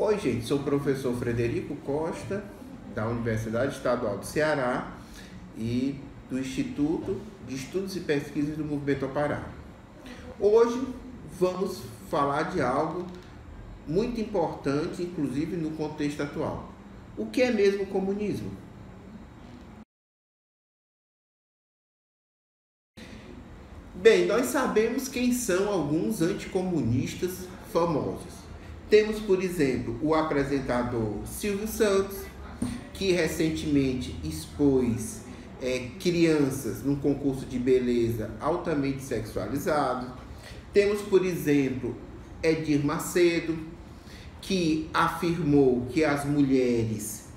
Oi, gente, sou o professor Frederico Costa, da Universidade Estadual do Ceará e do Instituto de Estudos e Pesquisas do Movimento Operário. Hoje vamos falar de algo muito importante, inclusive no contexto atual. O que é mesmo o comunismo? Bem, nós sabemos quem são alguns anticomunistas famosos. Temos, por exemplo, o apresentador Silvio Santos, que recentemente expôs crianças num concurso de beleza altamente sexualizado. Temos, por exemplo, Edir Macedo, que afirmou que as mulheres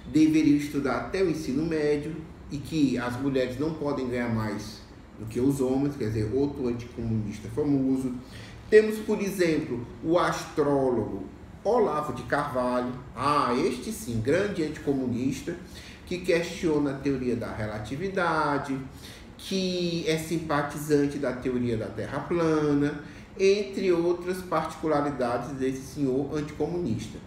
deveriam estudar até o ensino médio e que as mulheres não podem ganhar mais do que os homens, quer dizer, outro anticomunista famoso. Temos, por exemplo, o astrólogo Olavo de Carvalho, este sim, grande anticomunista, que questiona a teoria da relatividade, que é simpatizante da teoria da Terra plana, entre outras particularidades desse senhor anticomunista.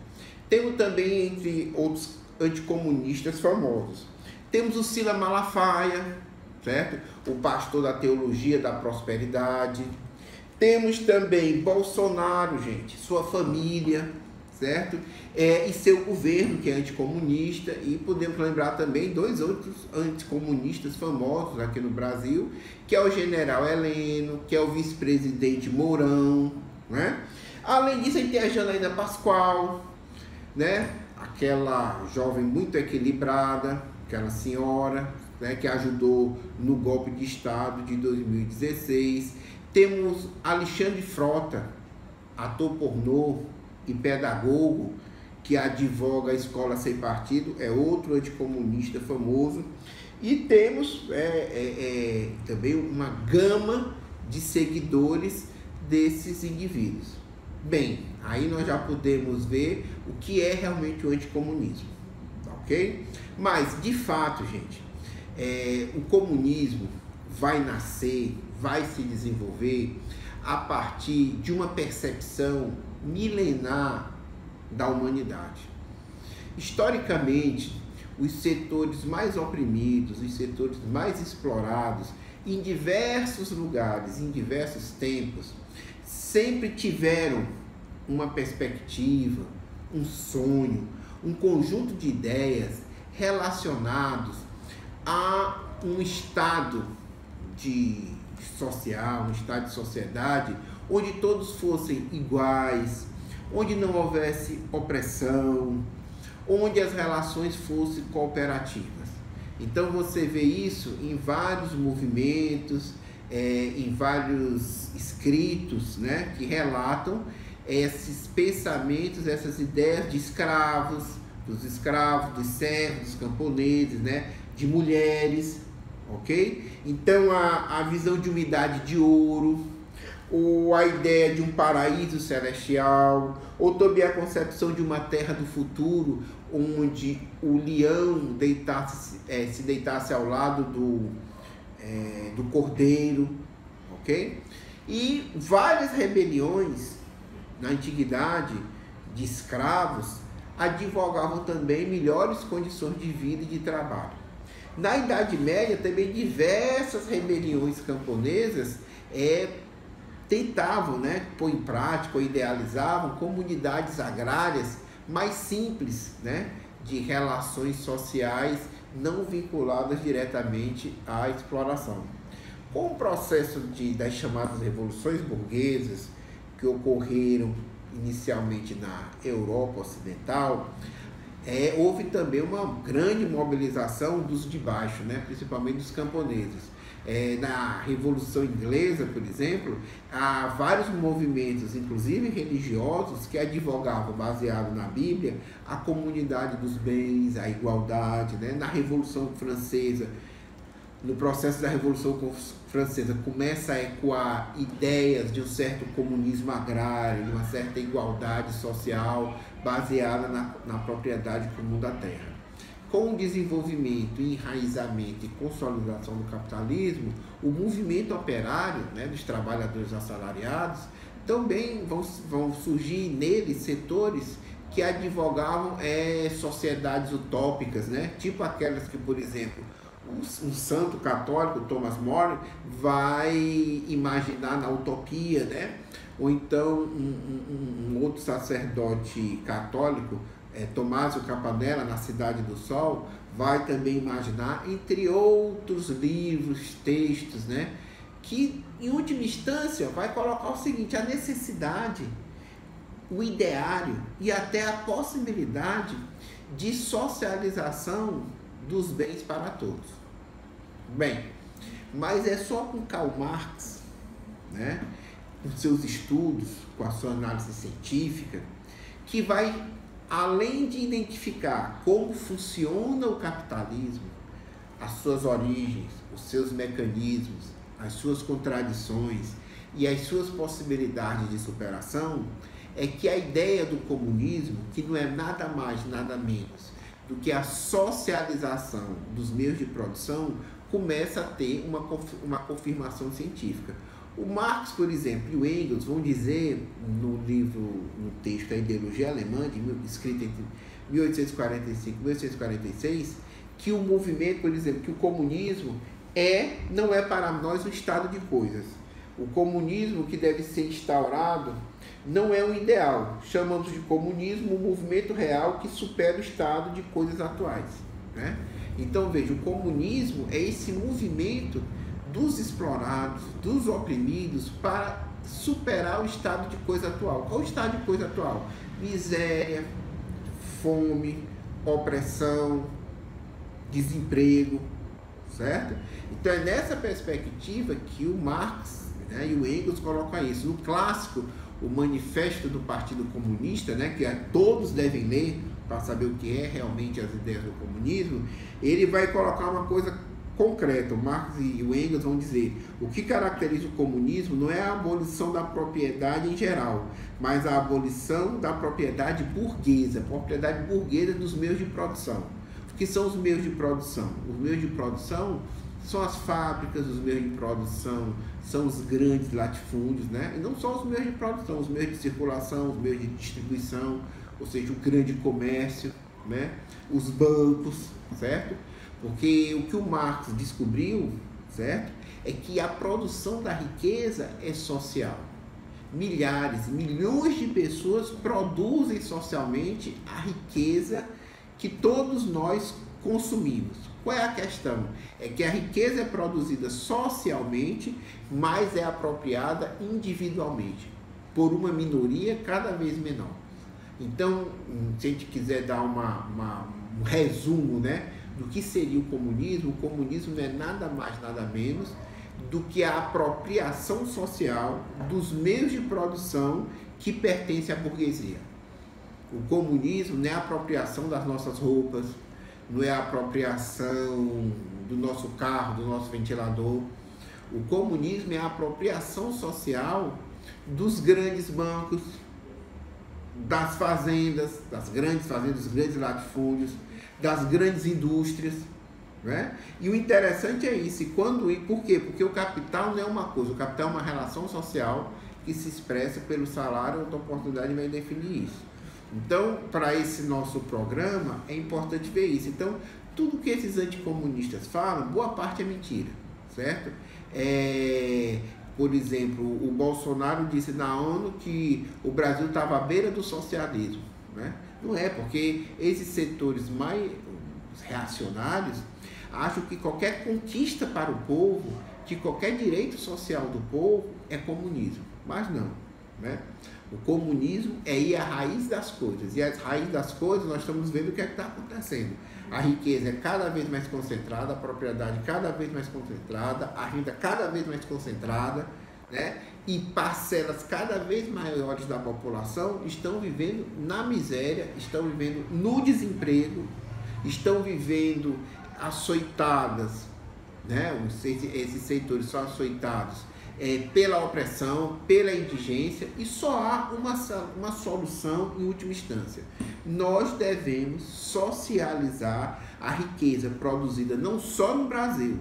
Temos também, entre outros anticomunistas famosos, temos o Silas Malafaia, certo? O pastor da teologia da prosperidade. Temos também Bolsonaro, gente, sua família, certo? E seu governo, que é anticomunista. E podemos lembrar também dois outros anticomunistas famosos aqui no Brasil, que é o general Heleno, que é o vice-presidente Mourão, né? Além disso, a gente tem a Janaína Pascoal, né? Aquela jovem muito equilibrada, aquela senhora, né, que ajudou no golpe de Estado de 2016. Temos Alexandre Frota, ator pornô e pedagogo, que advoga a escola sem partido, é outro anticomunista famoso. E temos também uma gama de seguidores desses indivíduos. Bem, aí nós já podemos ver o que é realmente o anticomunismo, ok? Mas, de fato, gente, o comunismo vai nascer, vai se desenvolver a partir de uma percepção milenar da humanidade. Historicamente, os setores mais oprimidos, os setores mais explorados, em diversos lugares, em diversos tempos, sempre tiveram uma perspectiva, um sonho, um conjunto de ideias relacionados a um estado social, um estado de sociedade onde todos fossem iguais, onde não houvesse opressão, onde as relações fossem cooperativas. Então você vê isso em vários movimentos, em vários escritos, né, que relatam esses pensamentos, essas ideias de escravos, dos servos, dos camponeses, né, de mulheres, ok? Então a visão de uma idade de ouro, ou a ideia de um paraíso celestial, ou também a concepção de uma terra do futuro, onde o leão se deitasse ao lado do cordeiro, ok? E várias rebeliões na antiguidade de escravos advogavam também melhores condições de vida e de trabalho. Na Idade Média, também diversas rebeliões camponesas tentavam, né, pôr em prática ou idealizavam comunidades agrárias mais simples, né, de relações sociais não vinculadas diretamente à exploração. Com o processo das chamadas revoluções burguesas, que ocorreram inicialmente na Europa Ocidental, houve também uma grande mobilização dos de baixo, né? Principalmente dos camponeses. Na Revolução Inglesa, por exemplo, há vários movimentos, inclusive religiosos, que advogavam, baseado na Bíblia, a comunidade dos bens, a igualdade, né? Na Revolução Francesa, no processo da Revolução Francesa, começa a ecoar ideias de um certo comunismo agrário, de uma certa igualdade social baseada na propriedade comum da terra. Com o desenvolvimento, enraizamento e consolidação do capitalismo, o movimento operário, né, dos trabalhadores assalariados também vão surgir neles setores que advogavam sociedades utópicas, né? Tipo aquelas que, por exemplo, um santo católico, Thomas More, vai imaginar na utopia, né? Ou então um outro sacerdote católico, Tomásio Campanella, na Cidade do Sol, vai também imaginar, entre outros livros, textos, né? Que, em última instância, vai colocar o seguinte: a necessidade, o ideário e até a possibilidade de socialização dos bens para todos. Bem, mas é só com Karl Marx, né, com seus estudos, com a sua análise científica, que vai, além de identificar como funciona o capitalismo, as suas origens, os seus mecanismos, as suas contradições e as suas possibilidades de superação, é que a ideia do comunismo, que não é nada mais, nada menos do que a socialização dos meios de produção, começa a ter uma confirmação científica. O Marx, por exemplo, e o Engels vão dizer no livro, no texto A Ideologia Alemã, escrito entre 1845 e 1846, que o movimento, por exemplo, que o comunismo não é para nós um estado de coisas. O comunismo que deve ser instaurado não é um ideal. Chamamos de comunismo um movimento real que supera o estado de coisas atuais, né? Então, veja, o comunismo é esse movimento dos explorados, dos oprimidos, para superar o estado de coisa atual. Qual é o estado de coisa atual? Miséria, fome, opressão, desemprego, certo? Então, é nessa perspectiva que o Marx, né, e o Engels colocam isso. No clássico, o Manifesto do Partido Comunista, né, que todos devem ler para saber o que é realmente as ideias do comunismo, ele vai colocar uma coisa concreta. O Marx e o Engels vão dizer: o que caracteriza o comunismo não é a abolição da propriedade em geral, mas a abolição da propriedade burguesa dos meios de produção. O que são os meios de produção? Os meios de produção são as fábricas, os meios de produção são os grandes latifúndios, né? E não só os meios de produção, os meios de circulação, os meios de distribuição, ou seja, o grande comércio, né? Os bancos, certo? Porque o que o Marx descobriu, certo, é que a produção da riqueza é social. Milhares, milhões de pessoas produzem socialmente a riqueza que todos nós consumimos. Qual é a questão? É que a riqueza é produzida socialmente, mas é apropriada individualmente, por uma minoria cada vez menor. Então, se a gente quiser dar um resumo, né, do que seria o comunismo não é nada mais, nada menos do que a apropriação social dos meios de produção que pertencem à burguesia. O comunismo não é a apropriação das nossas roupas, não é a apropriação do nosso carro, do nosso ventilador. O comunismo é a apropriação social dos grandes bancos, das fazendas, dos grandes latifúndios, das grandes indústrias, né? E o interessante é isso. Por quê? Porque o capital não é uma coisa, o capital é uma relação social que se expressa pelo salário. A oportunidade vai definir isso. Então, para esse nosso programa, é importante ver isso. Então, tudo que esses anticomunistas falam, boa parte é mentira, certo? Por exemplo, o Bolsonaro disse na ONU que o Brasil estava à beira do socialismo, né? Não é, porque esses setores mais reacionários acham que qualquer conquista para o povo, que qualquer direito social do povo é comunismo. Mas não, né? O comunismo é ir à raiz das coisas. E a raiz das coisas, nós estamos vendo o que é que está acontecendo. A riqueza é cada vez mais concentrada, a propriedade cada vez mais concentrada, a renda cada vez mais concentrada, né? E parcelas cada vez maiores da população estão vivendo na miséria, estão vivendo no desemprego, estão vivendo açoitadas, né? Esses setores são açoitados pela opressão, pela indigência, e só há uma solução em última instância. Nós devemos socializar a riqueza produzida não só no Brasil,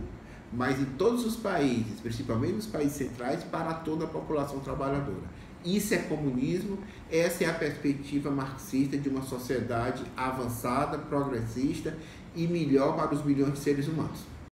mas em todos os países, principalmente nos países centrais, para toda a população trabalhadora. Isso é comunismo, essa é a perspectiva marxista de uma sociedade avançada, progressista e melhor para os milhões de seres humanos.